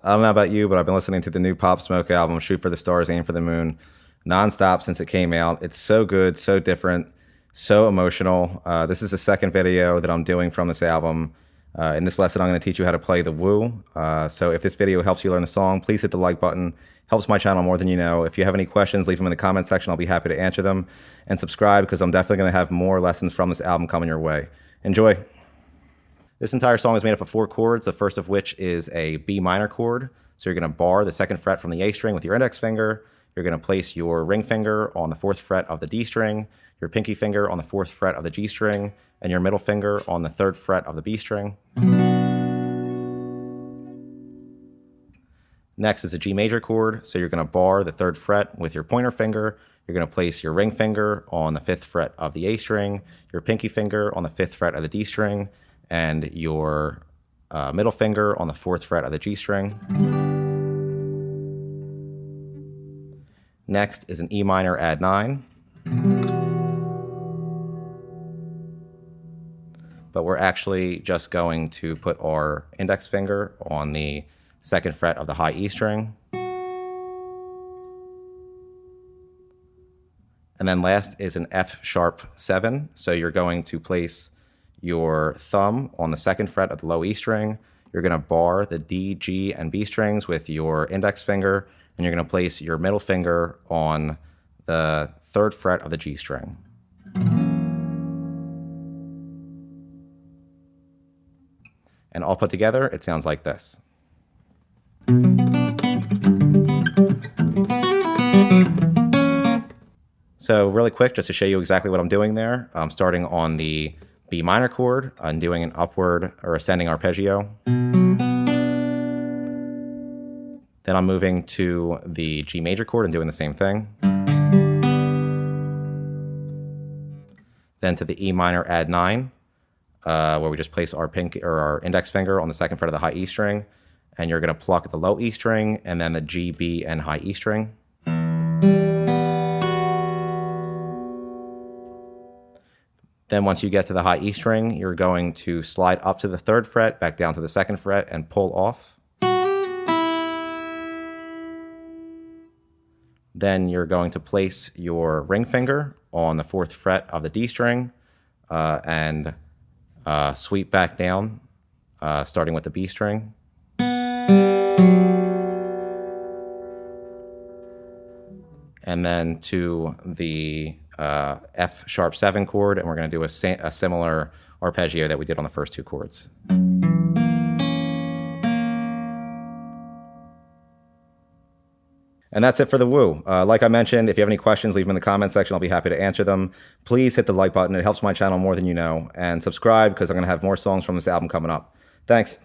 I don't know about you, but I've been listening to the new Pop Smoke album, Shoot for the Stars, Aim for the Moon, nonstop since it came out. It's so good, so different, so emotional. This is the second video that I'm doing from this album. In this lesson, I'm going to teach you how to play the woo. So if this video helps you learn the song, please hit the like button. Helps my channel more than you know. If you have any questions, leave them in the comment section. I'll be happy to answer them. And subscribe, because I'm definitely going to have more lessons from this album coming your way. Enjoy. This entire song is made up of 4 chords, the first of which is a B minor chord. So you're going to bar the 2nd fret from the A string with your index finger. You're going to place your ring finger on the 4th fret of the D string, your pinky finger on the 4th fret of the G string, and your middle finger on the 3rd fret of the B string. Next is a G major chord, so you're going to bar the 3rd fret with your pointer finger. You're going to place your ring finger on the 5th fret of the A string, your pinky finger on the 5th fret of the D string, and your middle finger on the 4th fret of the G string. Next is an E minor add 9. But we're actually just going to put our index finger on the 2nd fret of the high E string. And then last is an F sharp 7. So you're going to place your thumb on the 2nd fret of the low E string. You're going to bar the D, G, and B strings with your index finger, and you're going to place your middle finger on the 3rd fret of the G string. And all put together, it sounds like this. So really quick, just to show you exactly what I'm doing there, I'm starting on the B minor chord and doing an upward or ascending arpeggio. Then I'm moving to the G major chord and doing the same thing. Then to the E minor add 9, where we just place our our index finger on the 2nd fret of the high E string, and you're going to pluck the low E string and then the G, B, and high E string. Then once you get to the high E string, you're going to slide up to the 3rd fret, back down to the 2nd fret, and pull off. Then you're going to place your ring finger on the 4th fret of the D string and sweep back down, starting with the B string. And then to the F sharp 7 chord, and we're going to do a similar arpeggio that we did on the first 2 chords. And that's it for the woo. Like I mentioned, if you have any questions, leave them in the comment section. I'll be happy to answer them. Please hit the like button. It helps my channel more than you know. And subscribe, because I'm going to have more songs from this album coming up. Thanks.